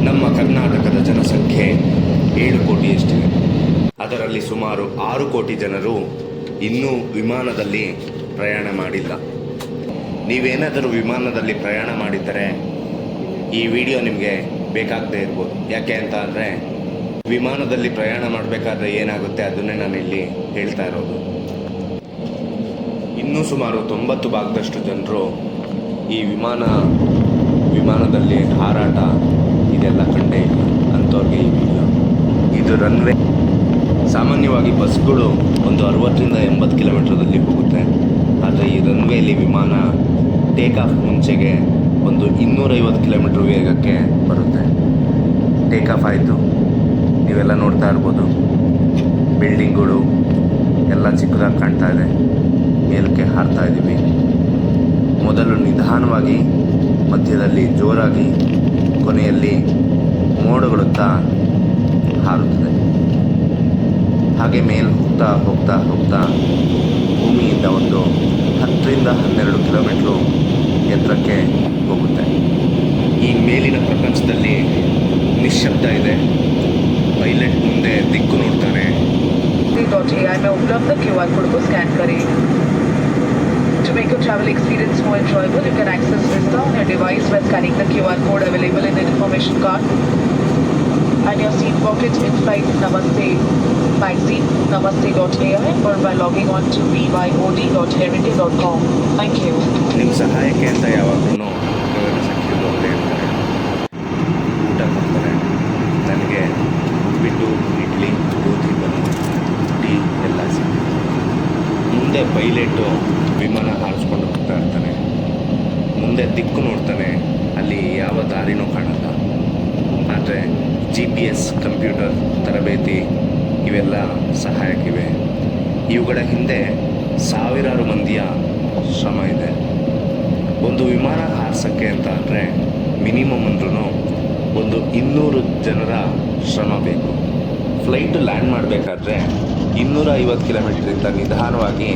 ನಮ್ಮ ಕರ್ನಾಟಕದ ಜನಸಂಖ್ಯೆ 7 ಕೋಟಿಯಷ್ಟಿದೆ. ಅದರಲ್ಲಿ ಸುಮಾರು 6 ಕೋಟಿ ಜನರು ಇನ್ನೂ ವಿಮಾನದಲ್ಲಿ ಪ್ರಯಾಣ ಮಾಡಿಲ್ಲ. ನೀವೇನಾದರೂ ವಿಮಾನದಲ್ಲಿ ಪ್ರಯಾಣ ಮಾಡಿದ್ದರೆ ಈ ವಿಡಿಯೋ ನಿಮಗೆ ಬೇಕಾಗದೇ ಇರ್ಬೋದು. ಯಾಕೆ ಅಂತ ಅಂದರೆ ವಿಮಾನದಲ್ಲಿ ಪ್ರಯಾಣ ಮಾಡಬೇಕಾದ್ರೆ ಏನಾಗುತ್ತೆ ಅದನ್ನೇ ನಾನಿಲ್ಲಿ ಹೇಳ್ತಾ ಇರೋದು. ಇನ್ನೂ ಸುಮಾರು 90 ಭಾಗದಷ್ಟು ಜನರು ಈ ವಿಮಾನದಲ್ಲಿ ಹಾರಾಟ ಇದೆಲ್ಲ ಕಂಡೇ ಇಲ್ಲ. ಅಂಥವ್ರಿಗೆ ಈ ವಿಡಿಯೋ. ಇದು ರನ್ವೇ. ಸಾಮಾನ್ಯವಾಗಿ ಬಸ್ಗಳು ಒಂದು 60ರಿಂದ 80 ಕಿಲೋಮೀಟರ್ದಲ್ಲಿ ಹೋಗುತ್ತೆ. ಆದರೆ ಈ ರನ್ವೇಲಿ ವಿಮಾನ ಟೇಕ್ ಆಫ್ ಮುಂಚೆಗೆ ಒಂದು 250 ಕಿಲೋಮೀಟ್ರ್ ವೇಗಕ್ಕೆ ಬರುತ್ತೆ. ಟೇಕ್ ಆಫ್ ಆಯಿತು, ನೀವೆಲ್ಲ ನೋಡ್ತಾ ಇರ್ಬೋದು. ಬಿಲ್ಡಿಂಗ್ಗಳು ಎಲ್ಲ ಚಿಕ್ಕದಾಗಿ ಕಾಣ್ತಾ ಇದೆ. ಮೇಲಕ್ಕೆ ಹಾರ್ತಾ ಇದ್ದೀವಿ. ಮೊದಲು ನಿಧಾನವಾಗಿ, ಮಧ್ಯದಲ್ಲಿ ಜೋರಾಗಿ, ಕೊನೆಯಲ್ಲಿ ಮೋಡಗಳುತ್ತಾ ಹಾರುತ್ತದೆ. ಹಾಗೆ ಮೇಲೆ ಹೋಗ್ತಾ ಹೋಗ್ತಾ ಹೋಗ್ತಾ ಭೂಮಿಯಿಂದ ಒಂದು 10ರಿಂದ 12 ಕಿಲೋಮೀಟ್ರು ಎತ್ತರಕ್ಕೆ ಹೋಗುತ್ತೆ. ಈ ಮೇಲಿನ ಪ್ರಪಂಚದಲ್ಲಿ ನಿಶ್ಶಬ್ದ ಇದೆ. ಪೈಲಟ್ ಮುಂದೆ ದಿಕ್ಕು ನೋಡ್ತಾನೆ. .ai में उपलब्ध QR कोड को स्कैन करें. To make your travel experience more enjoyable, you can access Vista on your device by scanning the QR code available in the information card and your seat pocket in flight Namaste magazine namaste.ai or by logging on to byod.heritage.com. Thank you. ನಿಮ್ಮ ಸಹಾಯಕ್ಕೆ ಅಂತ ಯಾವಾಗಲೂ ಗಗನಸಖಿಯರು ಅವರೇ ಇರ್ತಾರೆ. ಊಟ ಕೊಡ್ತಾರೆ. ನನಗೆ ಉಪ್ಪಿಟ್ಟು, ಇಡ್ಲಿ, ಗೋಧಿ ಬನ್ನಿ, ಟೀ ಎಲ್ಲ ಸಿಗುತ್ತೆ. ಮುಂದೆ ಪೈಲಟು ವಿಮಾನ ಹಾರಿಸ್ಕೊಂಡು ಹೋಗ್ತಾ ಇರ್ತಾನೆ. ಮುಂದೆ ದಿಕ್ಕು ನೋಡ್ತಾನೆ. ಅಲ್ಲಿ ಯಾವ ದಾರಿನೂ ಕಾಣಲ್ಲ. ಆದರೆ GPS ಕಂಪ್ಯೂಟರ್ ತರಬೇತಿ ಇವೆಲ್ಲ ಸಹಾಯಕ್ಕಿವೆ. ಇವುಗಳ ಹಿಂದೆ ಸಾವಿರಾರು ಮಂದಿಯ ಶ್ರಮ ಇದೆ. ಒಂದು ವಿಮಾನ ಹಾರಿಸೋಕ್ಕೆ ಅಂತ ಅಂದರೆ ಮಿನಿಮಮ್ ಅಂದ್ರೂ ಒಂದು 200 ಜನರ ಶ್ರಮ ಬೇಕು. ಫ್ಲೈಟು ಲ್ಯಾಂಡ್ ಮಾಡಬೇಕಾದ್ರೆ 250 ಕಿಲೋಮೀಟ್ರಿಂದ ನಿಧಾನವಾಗಿ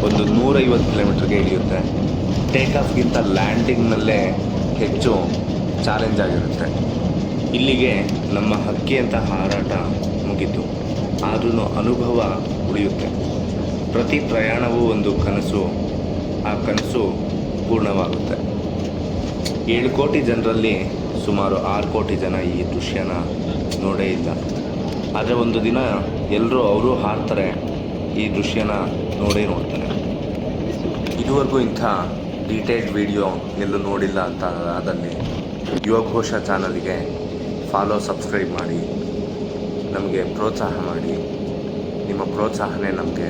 ಒಂದು 150 ಕಿಲೋಮೀಟ್ರಿಗೆ ಇಳಿಯುತ್ತೆ. ಟೇಕ್ ಆಫ್ಗಿಂತ ಲ್ಯಾಂಡಿಂಗ್ನಲ್ಲೇ ಹೆಚ್ಚು ಚಾಲೆಂಜ್ ಆಗಿರುತ್ತೆ. ಇಲ್ಲಿಗೆ ನಮ್ಮ ಹಕ್ಕಿಯಂಥ ಹಾರಾಟ ಮುಗಿತು. ಆದ್ರೂ ಅನುಭವ ಉಳಿಯುತ್ತೆ. ಪ್ರತಿ ಪ್ರಯಾಣವೂ ಒಂದು ಕನಸು. ಆ ಕನಸು ಪೂರ್ಣವಾಗುತ್ತೆ. 7 ಕೋಟಿ ಜನರಲ್ಲಿ ಸುಮಾರು 6 ಕೋಟಿ ಜನ ಈ ದೃಶ್ಯನ ನೋಡೇ ಇಲ್ಲ. ಆದರೆ ಒಂದು ದಿನ ಎಲ್ಲರೂ ಅವರು ಹಾರ್ತಾರೆ, ಈ ದೃಶ್ಯನ ನೋಡ್ತಾರೆ. ಇದುವರೆಗೂ ಇಂಥ ಡೀಟೇಲ್ಡ್ ವಿಡಿಯೋ ಎಲ್ಲೂ ನೋಡಿಲ್ಲ ಅಂತ ಆದಲ್ಲಿ ಯುವಘೋಷ ಚಾನಲ್ಗೆ ಫಾಲೋ, ಸಬ್ಸ್ಕ್ರೈಬ್ ಮಾಡಿ, ನಮಗೆ ಪ್ರೋತ್ಸಾಹ ಮಾಡಿ. ನಿಮ್ಮ ಪ್ರೋತ್ಸಾಹನೇ ನಮಗೆ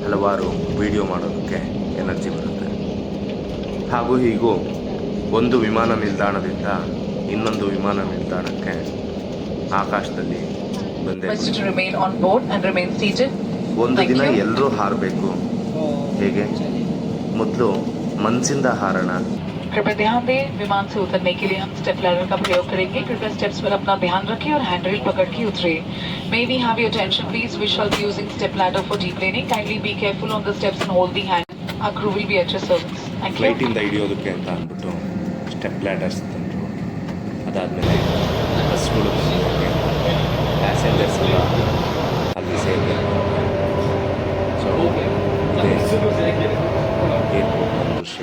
ಹಲವಾರು ವಿಡಿಯೋ ಮಾಡೋದಕ್ಕೆ ಎನರ್ಜಿ ಬರುತ್ತೆ. ಹಾಗೂ ಹೀಗೂ ಒಂದು ವಿಮಾನ ನಿಲ್ದಾಣದಿಂದ ಇನ್ನೊಂದು ವಿಮಾನ ನಿಲ್ದಾಣಕ್ಕೆ ಆಕಾಶದಲ್ಲಿ ಬಂದೆ. ಒಂದು ದಿನ ಎಲ್ಲರೂ ಹಾರಬೇಕು. ಹೇಗೆ? ಮೊದಲು ಮನಸ್ಸಿಂದ ಹಾರೋಣ. कृपया ध्यान दें, विमान से उतरने के लिए हम स्टेप लैडर का प्रयोग करेंगे. कृपया स्टेप्स पर अपना ध्यान रखें और हैंडल पकड़ के उतरें. May we have your attention please? We shall be using step ladder for deep landing. Kindly be careful on the steps and hold the hand. Our crew will be at your service. Thank you. ಫ್ಲೈಟಿಂದ ಹಿಡಿಯೋದಕ್ಕೆ ಅಂತ ಅಂದ್ಬಿಟ್ಟು step ladders ತಂದರು. ಅದಾದಮೇಲೆ ಬಸ್ಗಳು passengers ಎಲ್ಲ ಅಲ್ಲಿ ಸೇರಬೇಕು. So airport ದೃಶ್ಯ.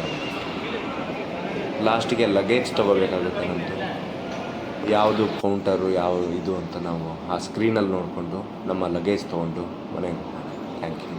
ಲಾಸ್ಟಿಗೆ ಲಗೇಜ್ ತೊಗೋಬೇಕಾಗುತ್ತೆ ನಮ್ಮದು. ಯಾವುದು ಕೌಂಟರು ಯಾವ ಇದು ಅಂತ ನಾವು ಆ ಸ್ಕ್ರೀನಲ್ಲಿ ನೋಡಿಕೊಂಡು ನಮ್ಮ ಲಗೇಜ್ ತೊಗೊಂಡು ಮನೆಗೆ ಹೋಗೋಣ. Thank you.